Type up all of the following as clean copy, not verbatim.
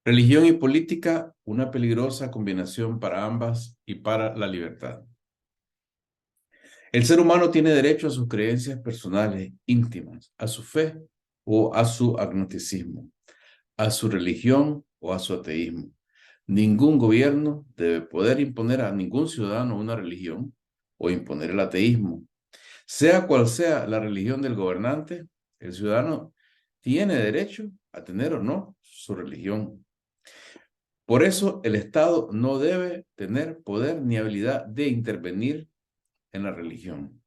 Religión y política, una peligrosa combinación para ambas y para la libertad. El ser humano tiene derecho a sus creencias personales, íntimas, a su fe o a su agnosticismo, a su religión o a su ateísmo. Ningún gobierno debe poder imponer a ningún ciudadano una religión o imponer el ateísmo. Sea cual sea la religión del gobernante, el ciudadano tiene derecho a tener o no su religión. Por eso, el Estado no debe tener poder ni habilidad de intervenir en la religión.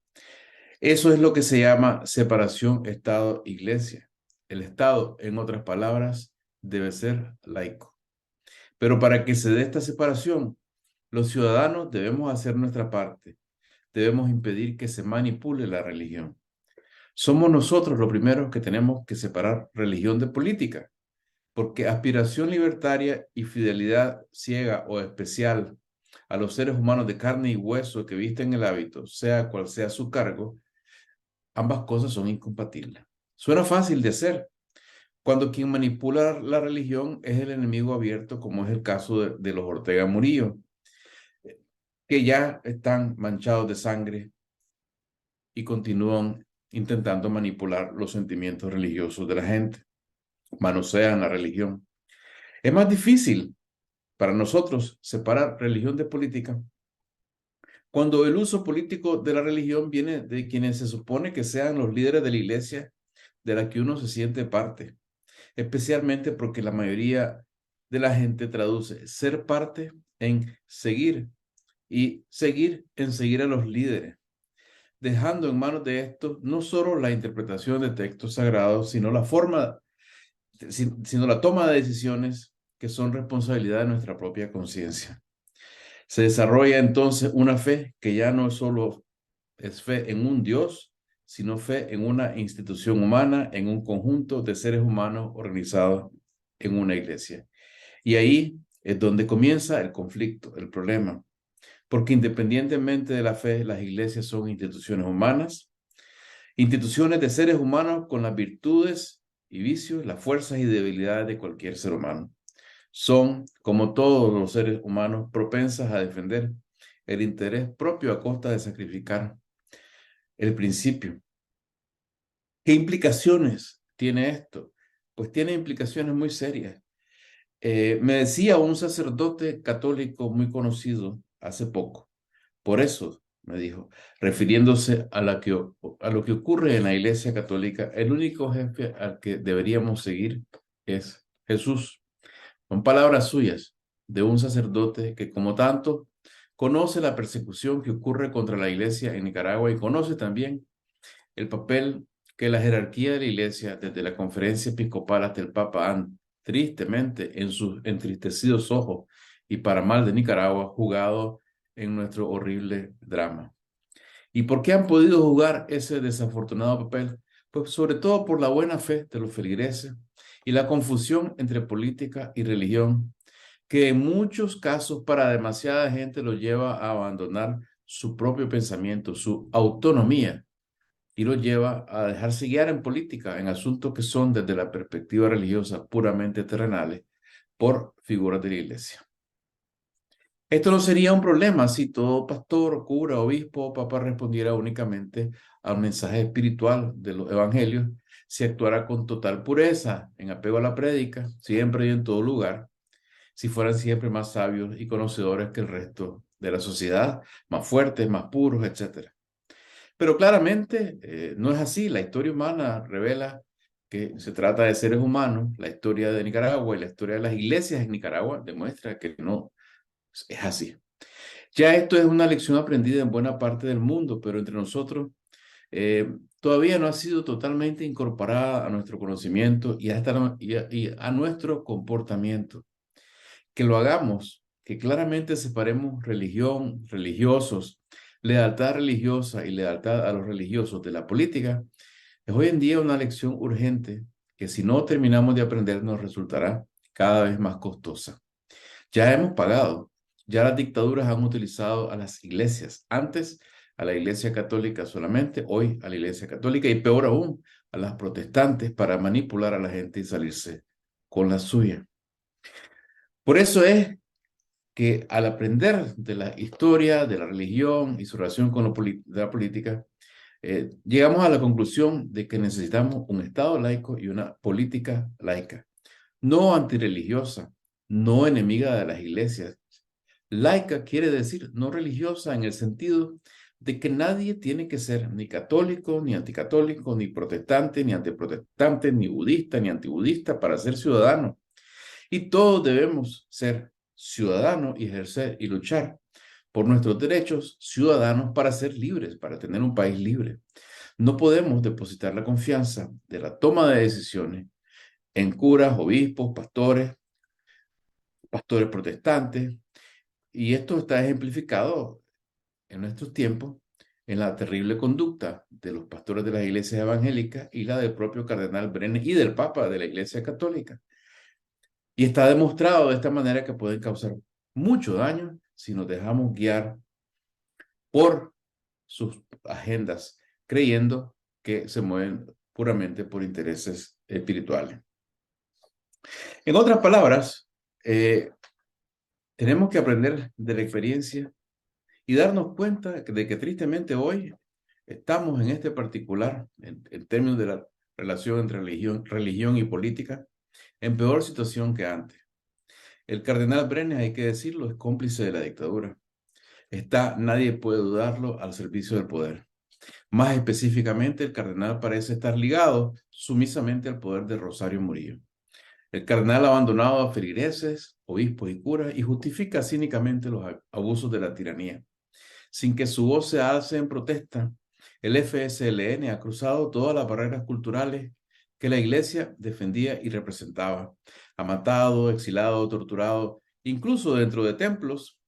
Eso es lo que se llama separación Estado-Iglesia. El Estado, en otras palabras, debe ser laico. Pero para que se dé esta separación, los ciudadanos debemos hacer nuestra parte. Debemos impedir que se manipule la religión. Somos nosotros los primeros que tenemos que separar religión de política, porque aspiración libertaria y fidelidad ciega o especial a los seres humanos de carne y hueso que visten el hábito, sea cual sea su cargo, ambas cosas son incompatibles. Suena fácil de hacer cuando quien manipula la religión es el enemigo abierto, como es el caso de los Ortega Murillo, que ya están manchados de sangre y continúan intentando manipular los sentimientos religiosos de la gente, manosean la religión. Es más difícil para nosotros separar religión de política cuando el uso político de la religión viene de quienes se supone que sean los líderes de la iglesia de la que uno se siente parte, especialmente porque la mayoría de la gente traduce ser parte en seguir y seguir en seguir a los líderes, dejando en manos de estos no solo la interpretación de textos sagrados, sino la forma, sino la toma de decisiones que son responsabilidad de nuestra propia conciencia. Se desarrolla entonces una fe que ya no solo es fe en un Dios, sino fe en una institución humana, en un conjunto de seres humanos organizados en una iglesia. Y ahí es donde comienza el conflicto, el problema, porque independientemente de la fe, las iglesias son instituciones humanas, instituciones de seres humanos con las virtudes y vicios, las fuerzas y debilidades de cualquier ser humano. Son, como todos los seres humanos, propensas a defender el interés propio a costa de sacrificar el principio. ¿Qué implicaciones tiene esto? Pues tiene implicaciones muy serias. Me decía un sacerdote católico muy conocido hace poco, por eso me dijo, refiriéndose a lo que ocurre en la Iglesia Católica, el único jefe al que deberíamos seguir es Jesús. Son palabras suyas de un sacerdote que, como tanto, conoce la persecución que ocurre contra la Iglesia en Nicaragua y conoce también el papel que la jerarquía de la Iglesia, desde la conferencia episcopal hasta el Papa, han tristemente en sus entristecidos ojos y para mal de Nicaragua jugado en nuestro horrible drama. ¿Y por qué han podido jugar ese desafortunado papel? Pues sobre todo por la buena fe de los feligreses y la confusión entre política y religión, que en muchos casos para demasiada gente lo lleva a abandonar su propio pensamiento, su autonomía, y lo lleva a dejarse guiar en política, en asuntos que son desde la perspectiva religiosa puramente terrenales, por figuras de la iglesia. Esto no sería un problema si todo pastor, cura, obispo o papa respondiera únicamente al mensaje espiritual de los evangelios, si actuara con total pureza, en apego a la prédica, siempre y en todo lugar, si fueran siempre más sabios y conocedores que el resto de la sociedad, más fuertes, más puros, etc. Pero claramente no es así. La historia humana revela que se trata de seres humanos. La historia de Nicaragua y la historia de las iglesias en Nicaragua demuestra que no es así. Ya esto es una lección aprendida en buena parte del mundo, pero entre nosotros todavía no ha sido totalmente incorporada a nuestro conocimiento y a nuestro comportamiento. Que lo hagamos, que claramente separemos religión, religiosos, lealtad religiosa y lealtad a los religiosos de la política, es hoy en día una lección urgente que si no terminamos de aprender nos resultará cada vez más costosa. Ya hemos pagado, ya las dictaduras han utilizado a las iglesias, antes a la iglesia católica solamente, hoy a la iglesia católica y peor aún a las protestantes para manipular a la gente y salirse con la suya. Por eso es que al aprender de la historia, de la religión y su relación con de la política, llegamos a la conclusión de que necesitamos un Estado laico y una política laica, no antirreligiosa, no enemiga de las iglesias. Laica quiere decir no religiosa en el sentido de que nadie tiene que ser ni católico, ni anticatólico, ni protestante, ni antiprotestante, ni budista, ni antibudista para ser ciudadano. Y todos debemos ser ciudadanos y ejercer y luchar por nuestros derechos ciudadanos para ser libres, para tener un país libre. No podemos depositar la confianza de la toma de decisiones en curas, obispos, pastores protestantes, y esto está ejemplificado en nuestros tiempos en la terrible conducta de los pastores de las iglesias evangélicas y la del propio cardenal Brenes y del Papa de la Iglesia Católica. Y está demostrado de esta manera que pueden causar mucho daño si nos dejamos guiar por sus agendas, creyendo que se mueven puramente por intereses espirituales. En otras palabras, tenemos que aprender de la experiencia y darnos cuenta de que tristemente hoy estamos en este particular, en términos de la relación entre religión y política, en peor situación que antes. El cardenal Brenes, hay que decirlo, es cómplice de la dictadura. Está, nadie puede dudarlo, al servicio del poder. Más específicamente, el cardenal parece estar ligado sumisamente al poder de Rosario Murillo. El cardenal ha abandonado a feligreses, obispos y curas y justifica cínicamente los abusos de la tiranía. Sin que su voz se alce en protesta, el FSLN ha cruzado todas las barreras culturales que la Iglesia defendía y representaba. Ha matado, exilado, torturado, incluso dentro de templos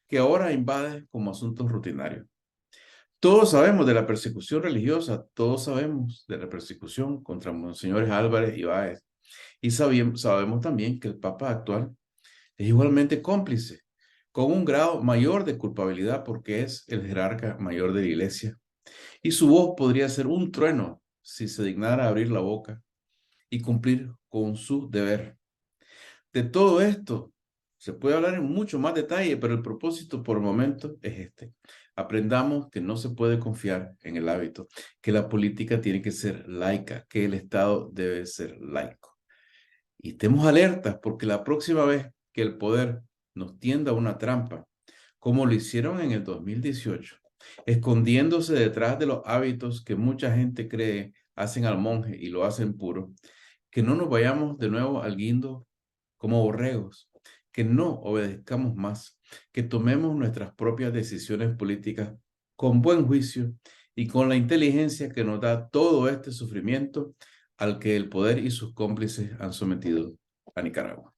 que ahora invade como asuntos rutinarios. Todos sabemos de la persecución religiosa, todos sabemos de la persecución contra monseñores Álvarez y Báez, y sabemos también que el Papa actual es igualmente cómplice, con un grado mayor de culpabilidad porque es el jerarca mayor de la Iglesia. Y su voz podría ser un trueno si se dignara abrir la boca y cumplir con su deber. De todo esto se puede hablar en mucho más detalle, pero el propósito por el momento es este. Aprendamos que no se puede confiar en el hábito, que la política tiene que ser laica, que el Estado debe ser laico. Y estemos alertas porque la próxima vez que el poder nos tienda una trampa, como lo hicieron en el 2018, escondiéndose detrás de los hábitos que mucha gente cree hacen al monje y lo hacen puro, que no nos vayamos de nuevo al guindo como borregos, que no obedezcamos más, que tomemos nuestras propias decisiones políticas con buen juicio y con la inteligencia que nos da todo este sufrimiento al que el poder y sus cómplices han sometido a Nicaragua.